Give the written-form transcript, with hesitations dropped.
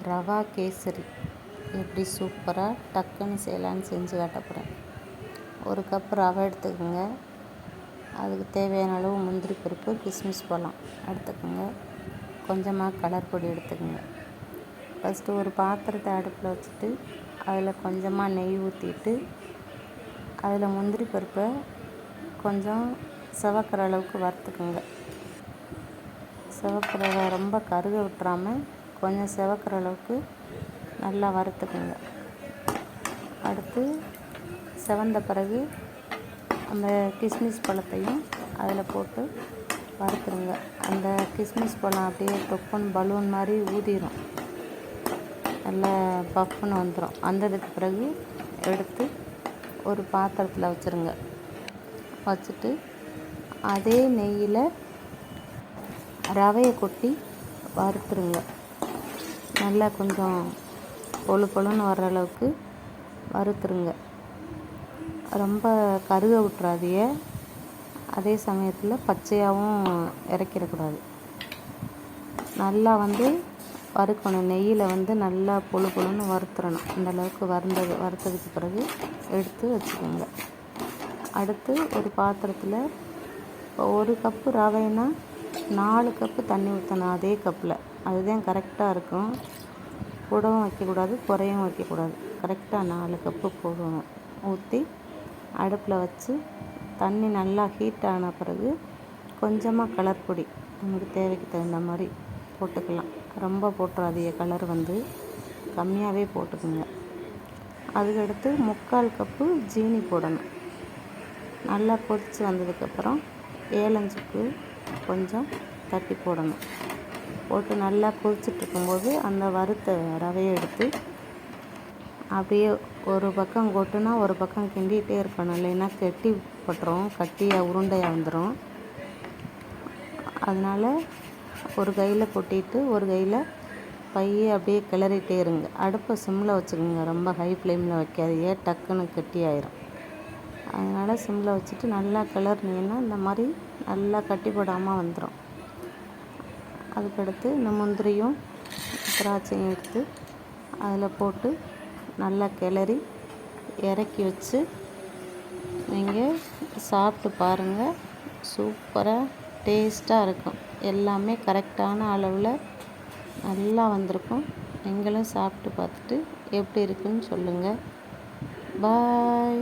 ரவா கேசரி எப்படி சூப்பராக டக்குன்னு செய்யலான்னு செஞ்சு காட்ட போகிறேன். ஒரு கப் ரவை எடுத்துக்கோங்க. அதுக்கு தேவையான அளவு முந்திரி பருப்பு, கிஸ்மிஸ் பழம் எடுத்துக்கோங்க. கொஞ்சமாக கலர் பொடி எடுத்துக்கோங்க. ஃபஸ்ட்டு ஒரு பாத்திரத்தை அடுப்பில் வச்சுட்டு அதில் கொஞ்சமாக நெய் ஊற்றிட்டு அதில் முந்திரி பருப்பை கொஞ்சம் சிவக்கிற அளவுக்கு வறுத்துக்குங்க. சிவக்கிற ரொம்ப கருக விட்டுறாமல் கொஞ்சம் சிவக்கிற அளவுக்கு நல்லா வறுத்துக்குங்க. அடுத்து சிவந்த பிறகு அந்த கிஸ்மிஸ் பழத்தையும் அதில் போட்டு வறுத்துருங்க. அந்த கிஸ்மிஸ் பழம் அப்படியே தொப்புன்னு பலூன் மாதிரி ஊதிடும், நல்லா பஃப்னு வந்துடும். வந்ததுக்கு பிறகு எடுத்து ஒரு பாத்திரத்தில் வச்சுருங்க. வச்சுட்டு அதே நெய்யில் ரவையை கொட்டி வறுத்துருங்க. நல்லா கொஞ்சம் பொழு பொழுன்னு வர்ற அளவுக்கு வறுத்துருங்க. ரொம்ப கருக விட்டுறாதீங்க. அதே சமயத்தில் பச்சையாகவும் இறக்கிடக்கூடாது. நல்லா வறுக்கணும். நெய்யில் நல்லா பொழு பொழுன்னு வறுத்துடணும். இந்த அளவுக்கு வறுத்ததுக்கு பிறகு எடுத்து வச்சுக்கோங்க. அடுத்து ஒரு பாத்திரத்தில் ஒரு கப்பு ரவைனா 4 கப்பு தண்ணி ஊற்றணும். அதே கப்பில், அதுதான் கரெக்டாக இருக்கும். கூடவும் வைக்கக்கூடாது, குறையும் வைக்கக்கூடாது. கரெக்டாக 4 கப்பு போடணும். ஊற்றி அடுப்பில் வச்சு தண்ணி நல்லா ஹீட் ஆன பிறகு கொஞ்சமாக கலர் பொடி நமக்கு தேவைக்கு தகுந்த மாதிரி போட்டுக்கலாம். ரொம்ப போட்டுறாதீங்க, கலர் கம்மியாகவே போட்டுக்குங்க. அதுக்கடுத்து 3/4 கப்பு ஜீனி போடணும். நல்லா கொதித்து வந்ததுக்கப்புறம் ஏலஞ்சுக்கு கொஞ்சம் தட்டி போடணும். போட்டு நல்லா கொதிச்சுட்ருக்கும்போது அந்த வறுத்த ரவையை எடுத்து அப்படியே ஒரு பக்கம் கொட்டுனா ஒரு பக்கம் கிண்டிகிட்டே இருக்கணும். இல்லைன்னா கெட்டி பட்டுரும், கட்டியாக உருண்டையாக வந்துடும். அதனால் ஒரு கையில் கொட்டிட்டு ஒரு கையில் பையை அப்படியே கிளறிட்டே இருங்க. அடுப்பை சிம்மில் வச்சுக்கோங்க. ரொம்ப ஹை ஃப்ளேமில் வைக்காதீங்க, டக்குன்னு கெட்டி ஆயிரும். அதனால் சிம்மில் வச்சுட்டு நல்லா கிளறினீங்கன்னா இந்த மாதிரி நல்லா கட்டி போடாமல் வந்துடும். அதுக்கடுத்து இந்த முந்திரியும் திராட்சையும் எடுத்து அதில் போட்டு நல்லா கிளறி இறக்கி வச்சு நீங்கள் சாப்பிட்டு பாருங்கள். சூப்பராக டேஸ்ட்டாக இருக்கும். எல்லாமே கரெக்டான அளவில் நல்லா வந்திருக்கும். நீங்களும் சாப்பிட்டு பார்த்துட்டு எப்படி இருக்குன்னு சொல்லுங்கள். பாய்.